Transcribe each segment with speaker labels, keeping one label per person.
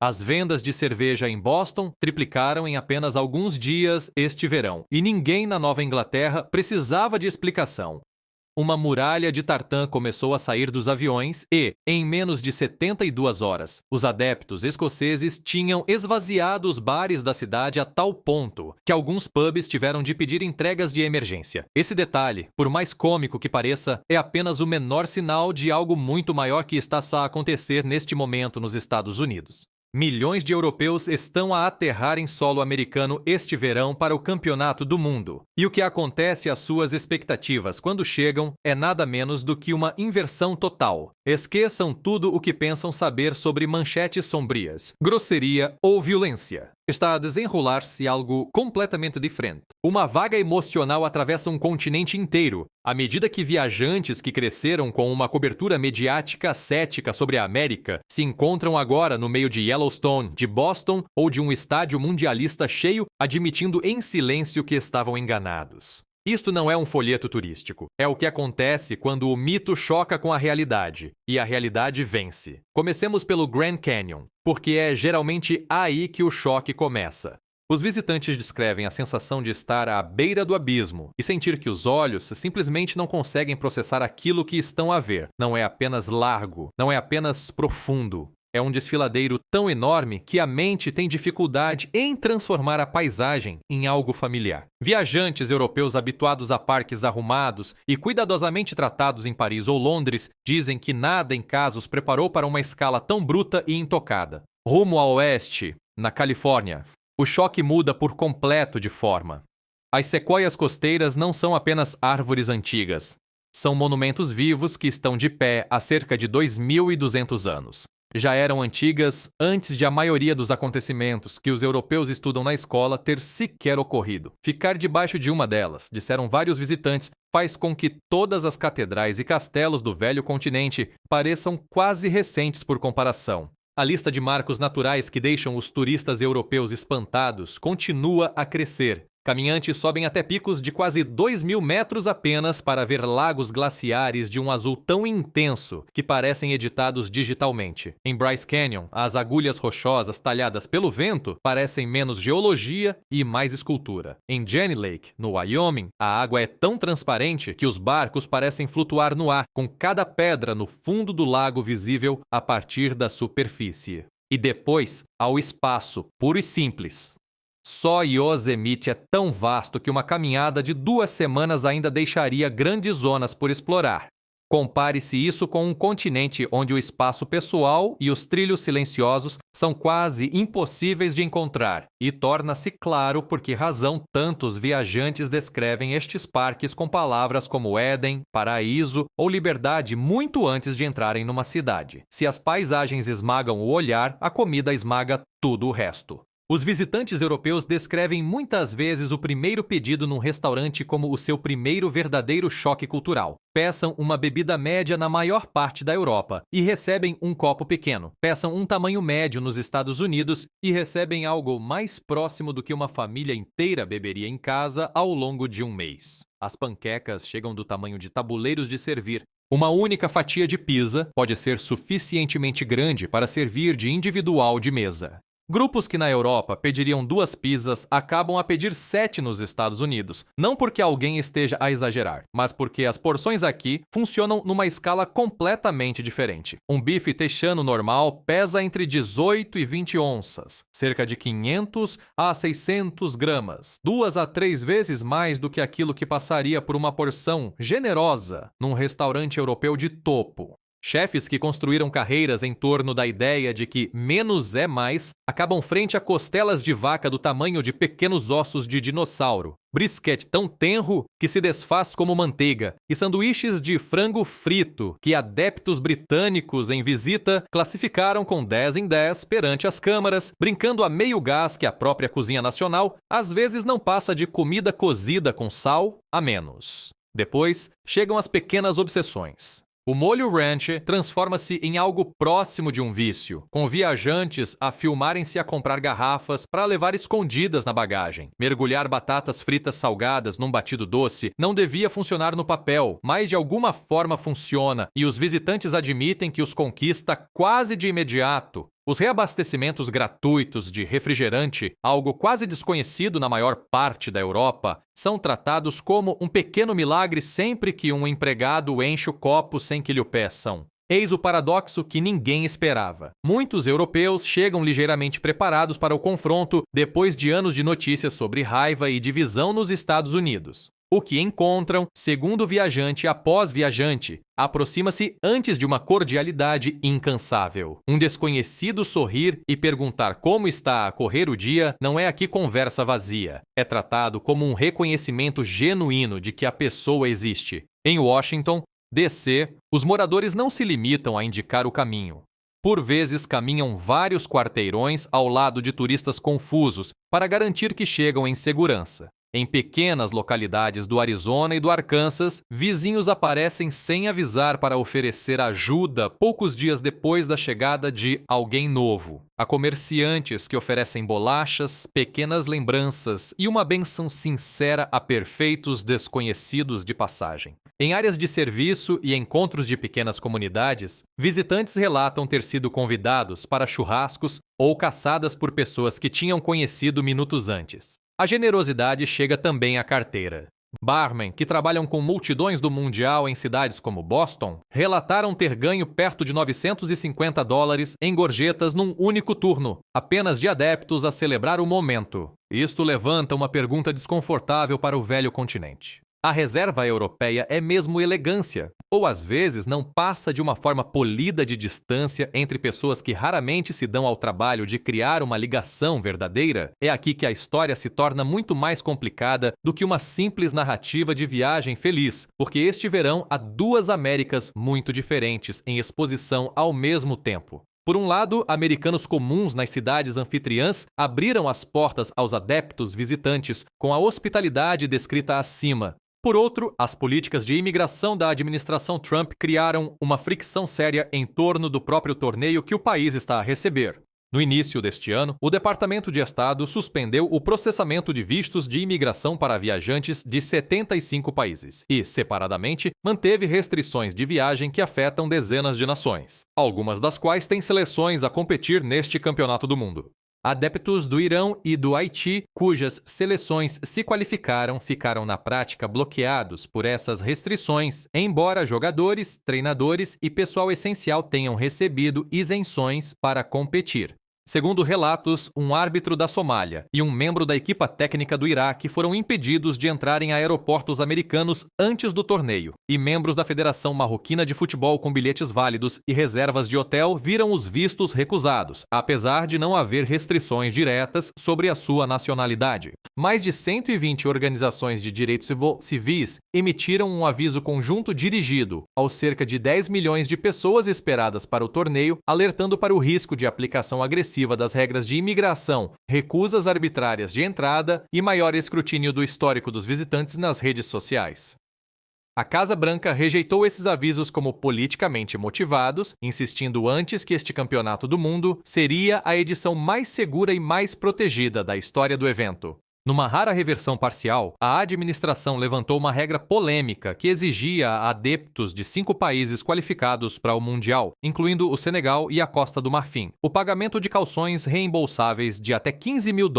Speaker 1: As vendas de cerveja em Boston triplicaram em apenas alguns dias este verão, e ninguém na Nova Inglaterra precisava de explicação. Uma muralha de tartã começou a sair dos aviões e, em menos de 72 horas, os adeptos escoceses tinham esvaziado os bares da cidade a tal ponto que alguns pubs tiveram de pedir entregas de emergência. Esse detalhe, por mais cômico que pareça, é apenas o menor sinal de algo muito maior que está a acontecer neste momento nos Estados Unidos. Milhões de europeus estão a aterrar em solo americano este verão para o Campeonato do Mundo. E o que acontece às suas expectativas quando chegam é nada menos do que uma inversão total. Esqueçam tudo o que pensam saber sobre manchetes sombrias, grosseria ou violência. Está a desenrolar-se algo completamente diferente. Uma vaga emocional atravessa um continente inteiro, à medida que viajantes que cresceram com uma cobertura mediática cética sobre a América se encontram agora no meio de Yellowstone, de Boston ou de um estádio mundialista cheio, admitindo em silêncio que estavam enganados. Isto não é um folheto turístico. É o que acontece quando o mito choca com a realidade, e a realidade vence. Comecemos pelo Grand Canyon, porque é geralmente aí que o choque começa. Os visitantes descrevem a sensação de estar à beira do abismo e sentir que os olhos simplesmente não conseguem processar aquilo que estão a ver. Não é apenas largo, não é apenas profundo. É um desfiladeiro tão enorme que a mente tem dificuldade em transformar a paisagem em algo familiar. Viajantes europeus habituados a parques arrumados e cuidadosamente tratados em Paris ou Londres dizem que nada em casa os preparou para uma escala tão bruta e intocada. Rumo ao oeste, na Califórnia, o choque muda por completo de forma. As sequoias costeiras não são apenas árvores antigas. São monumentos vivos que estão de pé há cerca de 2.200 anos. Já eram antigas antes de a maioria dos acontecimentos que os europeus estudam na escola ter sequer ocorrido. Ficar debaixo de uma delas, disseram vários visitantes, faz com que todas as catedrais e castelos do velho continente pareçam quase recentes por comparação. A lista de marcos naturais que deixam os turistas europeus espantados continua a crescer. Caminhantes sobem até picos de quase 2.000 metros apenas para ver lagos glaciares de um azul tão intenso que parecem editados digitalmente. Em Bryce Canyon, as agulhas rochosas talhadas pelo vento parecem menos geologia e mais escultura. Em Jenny Lake, no Wyoming, a água é tão transparente que os barcos parecem flutuar no ar, com cada pedra no fundo do lago visível a partir da superfície. E depois, ao espaço, puro e simples. Só Yosemite é tão vasto que uma caminhada de 2 semanas ainda deixaria grandes zonas por explorar. Compare-se isso com um continente onde o espaço pessoal e os trilhos silenciosos são quase impossíveis de encontrar, e torna-se claro por que razão tantos viajantes descrevem estes parques com palavras como Éden, paraíso ou liberdade muito antes de entrarem numa cidade. Se as paisagens esmagam o olhar, a comida esmaga tudo o resto. Os visitantes europeus descrevem muitas vezes o primeiro pedido num restaurante como o seu primeiro verdadeiro choque cultural. Peçam uma bebida média na maior parte da Europa e recebem um copo pequeno. Peçam um tamanho médio nos Estados Unidos e recebem algo mais próximo do que uma família inteira beberia em casa ao longo de um mês. As panquecas chegam do tamanho de tabuleiros de servir. Uma única fatia de pizza pode ser suficientemente grande para servir de individual de mesa. Grupos que na Europa pediriam 2 pizzas acabam a pedir 7 nos Estados Unidos, não porque alguém esteja a exagerar, mas porque as porções aqui funcionam numa escala completamente diferente. Um bife texano normal pesa entre 18 e 20 onças, cerca de 500 a 600 gramas, 2 a 3 vezes mais do que aquilo que passaria por uma porção generosa num restaurante europeu de topo. Chefes que construíram carreiras em torno da ideia de que menos é mais acabam frente a costelas de vaca do tamanho de pequenos ossos de dinossauro, brisket tão tenro que se desfaz como manteiga e sanduíches de frango frito que adeptos britânicos em visita classificaram com 10 em 10 perante as câmaras, brincando a meio gás que a própria cozinha nacional às vezes não passa de comida cozida com sal a menos. Depois chegam as pequenas obsessões. O molho ranch transforma-se em algo próximo de um vício, com viajantes a filmarem-se a comprar garrafas para levar escondidas na bagagem. Mergulhar batatas fritas salgadas num batido doce não devia funcionar no papel, mas de alguma forma funciona, e os visitantes admitem que os conquista quase de imediato. Os reabastecimentos gratuitos de refrigerante, algo quase desconhecido na maior parte da Europa, são tratados como um pequeno milagre sempre que um empregado enche o copo sem que lhe o peçam. Eis o paradoxo que ninguém esperava. Muitos europeus chegam ligeiramente preparados para o confronto depois de anos de notícias sobre raiva e divisão nos Estados Unidos. O que encontram, segundo viajante após viajante, aproxima-se antes de uma cordialidade incansável. Um desconhecido sorrir e perguntar como está a correr o dia não é aqui conversa vazia. É tratado como um reconhecimento genuíno de que a pessoa existe. Em Washington, D.C., os moradores não se limitam a indicar o caminho. Por vezes caminham vários quarteirões ao lado de turistas confusos para garantir que chegam em segurança. Em pequenas localidades do Arizona e do Arkansas, vizinhos aparecem sem avisar para oferecer ajuda poucos dias depois da chegada de alguém novo. Há comerciantes que oferecem bolachas, pequenas lembranças e uma bênção sincera a perfeitos desconhecidos de passagem. Em áreas de serviço e encontros de pequenas comunidades, visitantes relatam ter sido convidados para churrascos ou caçadas por pessoas que tinham conhecido minutos antes. A generosidade chega também à carteira. Barmen, que trabalham com multidões do Mundial em cidades como Boston, relataram ter ganho perto de $950 em gorjetas num único turno, apenas de adeptos a celebrar o momento. Isto levanta uma pergunta desconfortável para o velho continente. A reserva europeia é mesmo elegância, ou às vezes não passa de uma forma polida de distância entre pessoas que raramente se dão ao trabalho de criar uma ligação verdadeira? É aqui que a história se torna muito mais complicada do que uma simples narrativa de viagem feliz, porque este verão há duas Américas muito diferentes em exposição ao mesmo tempo. Por um lado, americanos comuns nas cidades anfitriãs abriram as portas aos adeptos visitantes com a hospitalidade descrita acima. Por outro, as políticas de imigração da administração Trump criaram uma fricção séria em torno do próprio torneio que o país está a receber. No início deste ano, o Departamento de Estado suspendeu o processamento de vistos de imigração para viajantes de 75 países e, separadamente, manteve restrições de viagem que afetam dezenas de nações, algumas das quais têm seleções a competir neste campeonato do mundo. Adeptos do Irão e do Haiti, cujas seleções se qualificaram, ficaram na prática bloqueados por essas restrições, embora jogadores, treinadores e pessoal essencial tenham recebido isenções para competir. Segundo relatos, um árbitro da Somália e um membro da equipa técnica do Iraque foram impedidos de entrar em aeroportos americanos antes do torneio, e membros da Federação Marroquina de Futebol com bilhetes válidos e reservas de hotel viram os vistos recusados, apesar de não haver restrições diretas sobre a sua nacionalidade. Mais de 120 organizações de direitos civis emitiram um aviso conjunto dirigido aos cerca de 10 milhões de pessoas esperadas para o torneio, alertando para o risco de aplicação agressiva das regras de imigração, recusas arbitrárias de entrada e maior escrutínio do histórico dos visitantes nas redes sociais. A Casa Branca rejeitou esses avisos como politicamente motivados, insistindo antes que este campeonato do mundo seria a edição mais segura e mais protegida da história do evento. Numa rara reversão parcial, a administração levantou uma regra polêmica que exigia a adeptos de 5 países qualificados para o Mundial, incluindo o Senegal e a Costa do Marfim, o pagamento de calções reembolsáveis de até $15 mil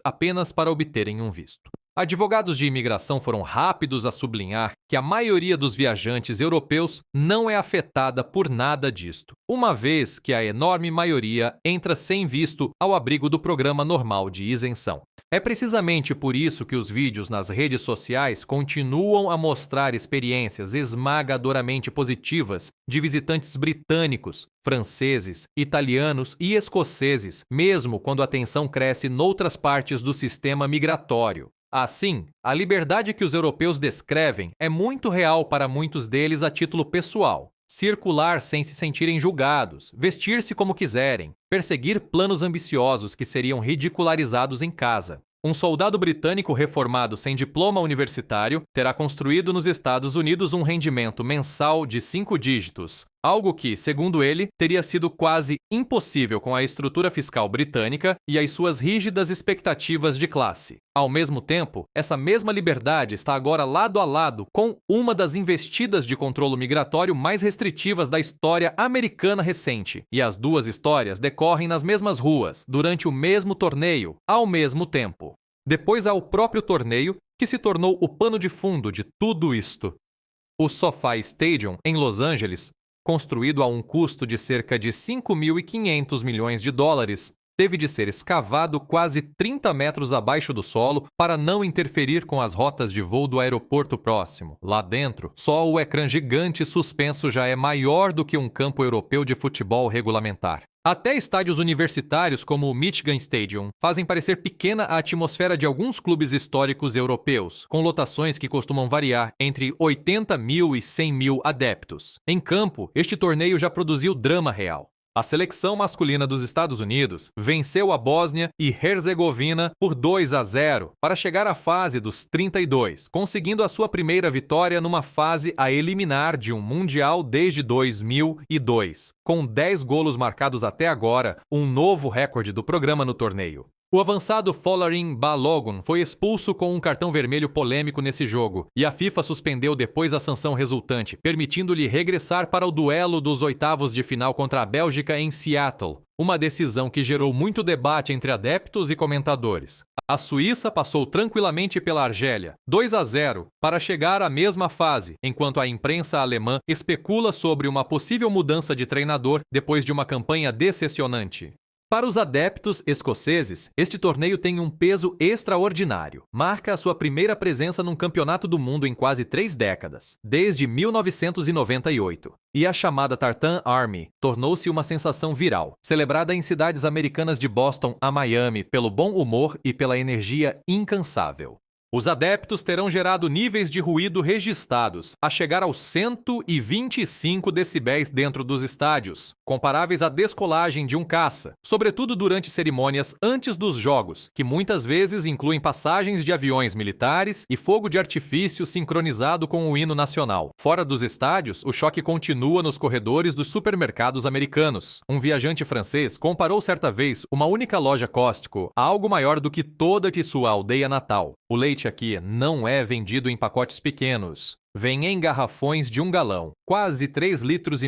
Speaker 1: apenas para obterem um visto. Advogados de imigração foram rápidos a sublinhar que a maioria dos viajantes europeus não é afetada por nada disto, uma vez que a enorme maioria entra sem visto ao abrigo do programa normal de isenção. É precisamente por isso que os vídeos nas redes sociais continuam a mostrar experiências esmagadoramente positivas de visitantes britânicos, franceses, italianos e escoceses, mesmo quando a tensão cresce noutras partes do sistema migratório. Assim, a liberdade que os europeus descrevem é muito real para muitos deles a título pessoal. Circular sem se sentirem julgados, vestir-se como quiserem, perseguir planos ambiciosos que seriam ridicularizados em casa. Um soldado britânico reformado sem diploma universitário terá construído nos Estados Unidos um rendimento mensal de 5 dígitos, algo que, segundo ele, teria sido quase impossível com a estrutura fiscal britânica e as suas rígidas expectativas de classe. Ao mesmo tempo, essa mesma liberdade está agora lado a lado com uma das investidas de controle migratório mais restritivas da história americana recente, e as duas histórias decorrem nas mesmas ruas, durante o mesmo torneio, ao mesmo tempo. Depois há o próprio torneio, que se tornou o pano de fundo de tudo isto. O SoFi Stadium, em Los Angeles, construído a um custo de cerca de 5.500 milhões de dólares, teve de ser escavado quase 30 metros abaixo do solo para não interferir com as rotas de voo do aeroporto próximo. Lá dentro, só o ecrã gigante suspenso já é maior do que um campo europeu de futebol regulamentar. Até estádios universitários como o Michigan Stadium fazem parecer pequena a atmosfera de alguns clubes históricos europeus, com lotações que costumam variar entre 80 mil e 100 mil adeptos. Em campo, este torneio já produziu drama real. A seleção masculina dos Estados Unidos venceu a Bósnia e Herzegovina por 2-0 para chegar à fase dos 32, conseguindo a sua primeira vitória numa fase a eliminar de um Mundial desde 2002, com 10 golos marcados até agora, um novo recorde do programa no torneio. O avançado Folarin Balogun foi expulso com um cartão vermelho polêmico nesse jogo, e a FIFA suspendeu depois a sanção resultante, permitindo-lhe regressar para o duelo dos oitavos de final contra a Bélgica em Seattle, uma decisão que gerou muito debate entre adeptos e comentadores. A Suíça passou tranquilamente pela Argélia, 2-0, para chegar à mesma fase, enquanto a imprensa alemã especula sobre uma possível mudança de treinador depois de uma campanha decepcionante. Para os adeptos escoceses, este torneio tem um peso extraordinário. Marca a sua primeira presença num campeonato do mundo em quase 3 décadas, desde 1998. E a chamada Tartan Army tornou-se uma sensação viral, celebrada em cidades americanas de Boston a Miami pelo bom humor e pela energia incansável. Os adeptos terão gerado níveis de ruído registrados, a chegar aos 125 decibéis dentro dos estádios, comparáveis à descolagem de um caça, sobretudo durante cerimônias antes dos jogos, que muitas vezes incluem passagens de aviões militares e fogo de artifício sincronizado com o hino nacional. Fora dos estádios, o choque continua nos corredores dos supermercados americanos. Um viajante francês comparou certa vez uma única loja Costco a algo maior do que toda de sua aldeia natal. O leite aqui não é vendido em pacotes pequenos. Vem em garrafões de 1 galão, quase 3,5 litros,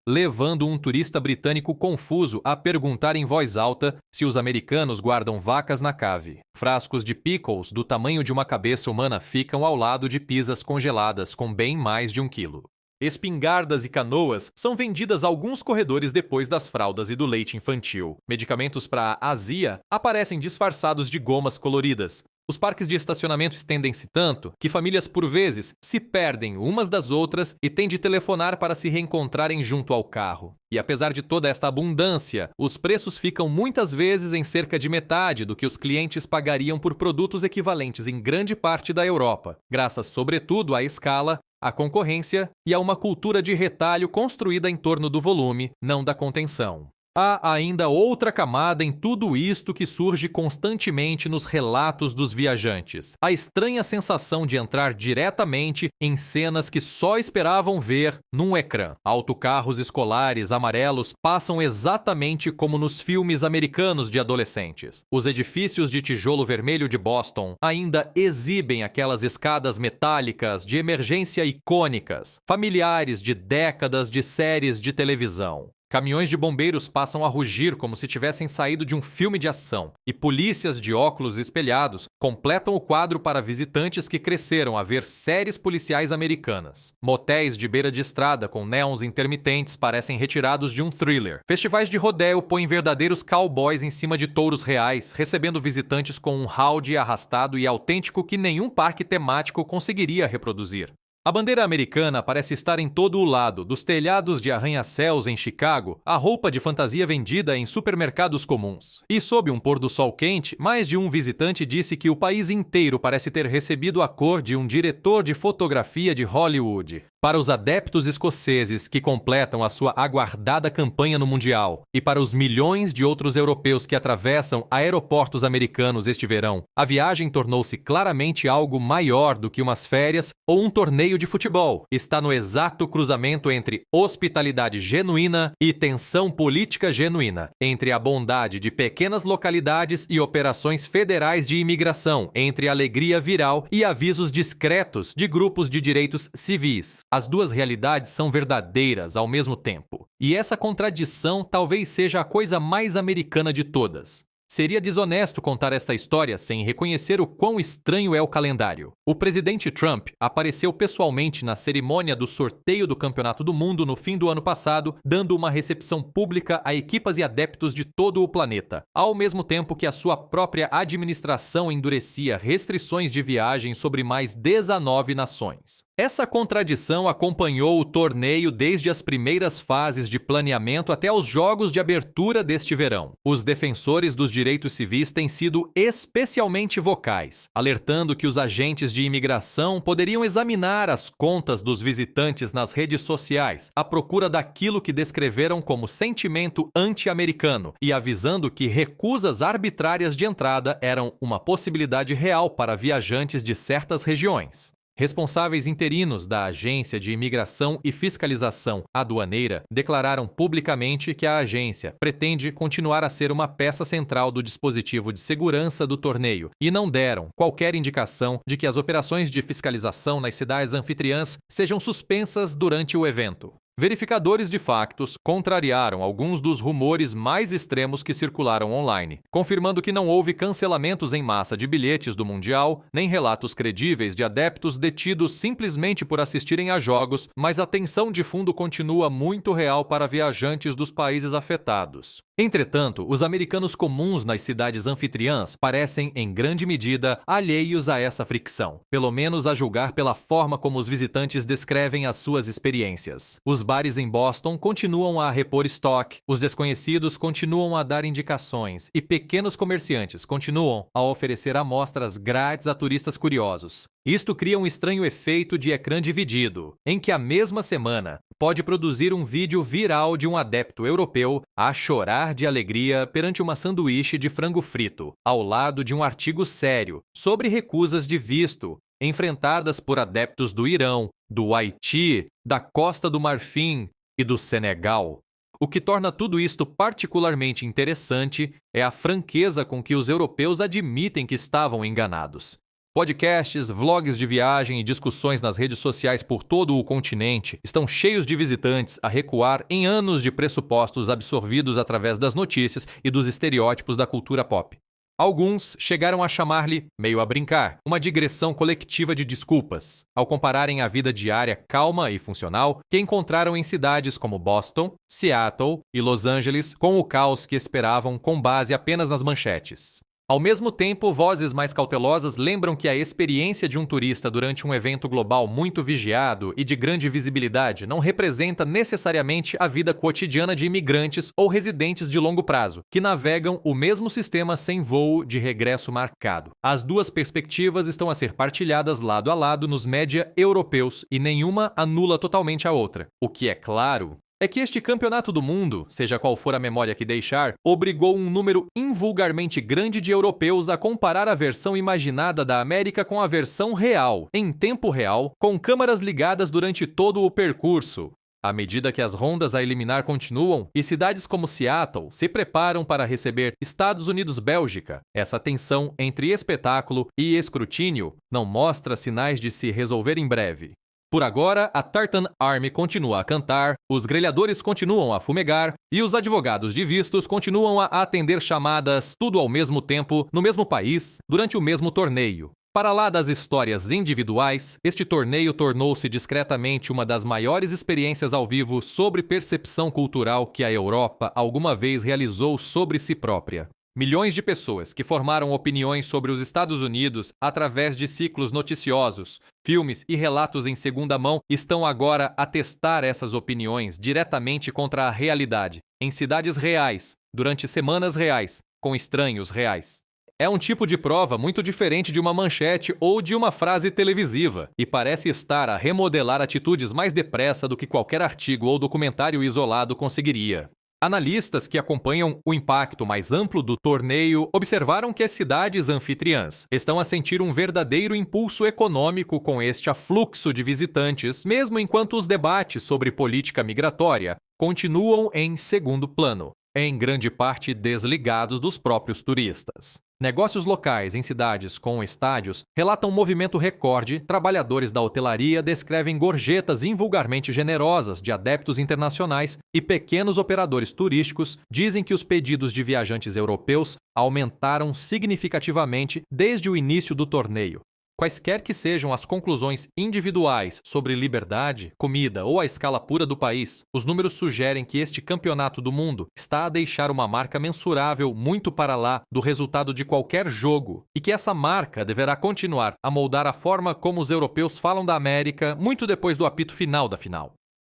Speaker 1: levando um turista britânico confuso a perguntar em voz alta se os americanos guardam vacas na cave. Frascos de pickles do tamanho de uma cabeça humana ficam ao lado de pizzas congeladas com bem mais de 1 quilo. Espingardas e canoas são vendidas a alguns corredores depois das fraldas e do leite infantil. Medicamentos para azia aparecem disfarçados de gomas coloridas. Os parques de estacionamento estendem-se tanto que famílias, por vezes, se perdem umas das outras e têm de telefonar para se reencontrarem junto ao carro. E apesar de toda esta abundância, os preços ficam muitas vezes em cerca de metade do que os clientes pagariam por produtos equivalentes em grande parte da Europa, graças sobretudo à escala, à concorrência e a uma cultura de retalho construída em torno do volume, não da contenção. Há ainda outra camada em tudo isto que surge constantemente nos relatos dos viajantes. A estranha sensação de entrar diretamente em cenas que só esperavam ver num ecrã. Autocarros escolares amarelos passam exatamente como nos filmes americanos de adolescentes. Os edifícios de tijolo vermelho de Boston ainda exibem aquelas escadas metálicas de emergência icônicas, familiares de décadas de séries de televisão. Caminhões de bombeiros passam a rugir como se tivessem saído de um filme de ação, e polícias de óculos espelhados completam o quadro para visitantes que cresceram a ver séries policiais americanas. Motéis de beira de estrada com neons intermitentes parecem retirados de um thriller. Festivais de rodéu põem verdadeiros cowboys em cima de touros reais, recebendo visitantes com um howdy arrastado e autêntico que nenhum parque temático conseguiria reproduzir. A bandeira americana parece estar em todo o lado, dos telhados de arranha-céus em Chicago, à roupa de fantasia vendida em supermercados comuns. E sob um pôr do sol quente, mais de um visitante disse que o país inteiro parece ter recebido a cor de um diretor de fotografia de Hollywood. Para os adeptos escoceses que completam a sua aguardada campanha no Mundial e para os milhões de outros europeus que atravessam aeroportos americanos este verão, a viagem tornou-se claramente algo maior do que umas férias ou um torneio de futebol. Está no exato cruzamento entre hospitalidade genuína e tensão política genuína, entre a bondade de pequenas localidades e operações federais de imigração, entre alegria viral e avisos discretos de grupos de direitos civis. As duas realidades são verdadeiras ao mesmo tempo. E essa contradição talvez seja a coisa mais americana de todas. Seria desonesto contar esta história sem reconhecer o quão estranho é o calendário. O presidente Trump apareceu pessoalmente na cerimônia do sorteio do Campeonato do Mundo no fim do ano passado, dando uma recepção pública a equipas e adeptos de todo o planeta, ao mesmo tempo que a sua própria administração endurecia restrições de viagem sobre mais 19 nações. Essa contradição acompanhou o torneio desde as primeiras fases de planeamento até os jogos de abertura deste verão. Os defensores dos direitos civis têm sido especialmente vocais, alertando que os agentes de imigração poderiam examinar as contas dos visitantes nas redes sociais à procura daquilo que descreveram como sentimento anti-americano e avisando que recusas arbitrárias de entrada eram uma possibilidade real para viajantes de certas regiões. Responsáveis interinos da Agência de Imigração e Fiscalização Aduaneira declararam publicamente que a agência pretende continuar a ser uma peça central do dispositivo de segurança do torneio e não deram qualquer indicação de que as operações de fiscalização nas cidades anfitriãs sejam suspensas durante o evento. Verificadores de factos contrariaram alguns dos rumores mais extremos que circularam online, confirmando que não houve cancelamentos em massa de bilhetes do Mundial, nem relatos credíveis de adeptos detidos simplesmente por assistirem a jogos, mas a tensão de fundo continua muito real para viajantes dos países afetados. Entretanto, os americanos comuns nas cidades anfitriãs parecem, em grande medida, alheios a essa fricção, pelo menos a julgar pela forma como os visitantes descrevem as suas experiências. Os bares em Boston continuam a repor estoque, os desconhecidos continuam a dar indicações e pequenos comerciantes continuam a oferecer amostras grátis a turistas curiosos. Isto cria um estranho efeito de ecrã dividido, em que a mesma semana pode produzir um vídeo viral de um adepto europeu a chorar de alegria perante uma sanduíche de frango frito, ao lado de um artigo sério sobre recusas de visto enfrentadas por adeptos do Irão, do Haiti, da Costa do Marfim e do Senegal. O que torna tudo isto particularmente interessante é a franqueza com que os europeus admitem que estavam enganados. Podcasts, vlogs de viagem e discussões nas redes sociais por todo o continente estão cheios de visitantes a recuar em anos de pressupostos absorvidos através das notícias e dos estereótipos da cultura pop. Alguns chegaram a chamar-lhe, meio a brincar, uma digressão coletiva de desculpas, ao compararem a vida diária calma e funcional que encontraram em cidades como Boston, Seattle e Los Angeles com o caos que esperavam com base apenas nas manchetes. Ao mesmo tempo, vozes mais cautelosas lembram que a experiência de um turista durante um evento global muito vigiado e de grande visibilidade não representa necessariamente a vida cotidiana de imigrantes ou residentes de longo prazo, que navegam o mesmo sistema sem voo de regresso marcado. As duas perspectivas estão a ser partilhadas lado a lado nos média europeus e nenhuma anula totalmente a outra. O que é claro é que este campeonato do mundo, seja qual for a memória que deixar, obrigou um número invulgarmente grande de europeus a comparar a versão imaginada da América com a versão real, em tempo real, com câmaras ligadas durante todo o percurso. À medida que as rondas a eliminar continuam e cidades como Seattle se preparam para receber Estados Unidos-Bélgica, essa tensão entre espetáculo e escrutínio não mostra sinais de se resolver em breve. Por agora, a Tartan Army continua a cantar, os grelhadores continuam a fumegar e os advogados de vistos continuam a atender chamadas tudo ao mesmo tempo, no mesmo país, durante o mesmo torneio. Para lá das histórias individuais, este torneio tornou-se discretamente uma das maiores experiências ao vivo sobre percepção cultural que a Europa alguma vez realizou sobre si própria. Milhões de pessoas que formaram opiniões sobre os Estados Unidos através de ciclos noticiosos, filmes e relatos em segunda mão estão agora a testar essas opiniões diretamente contra a realidade, em cidades reais, durante semanas reais, com estranhos reais. É um tipo de prova muito diferente de uma manchete ou de uma frase televisiva, e parece estar a remodelar atitudes mais depressa do que qualquer artigo ou documentário isolado conseguiria. Analistas que acompanham o impacto mais amplo do torneio observaram que as cidades anfitriãs estão a sentir um verdadeiro impulso econômico com este afluxo de visitantes, mesmo enquanto os debates sobre política migratória continuam em segundo plano, em grande parte desligados dos próprios turistas. Negócios locais em cidades com estádios relatam um movimento recorde. Trabalhadores da hotelaria descrevem gorjetas invulgarmente generosas de adeptos internacionais e pequenos operadores turísticos dizem que os pedidos de viajantes europeus aumentaram significativamente desde o início do torneio. Quaisquer que sejam as conclusões individuais sobre liberdade, comida ou a escala pura do país, os números sugerem que este campeonato do mundo está a deixar uma marca mensurável muito para lá do resultado de qualquer jogo e que essa marca deverá continuar a moldar a forma como os europeus falam da América muito depois do apito final da final.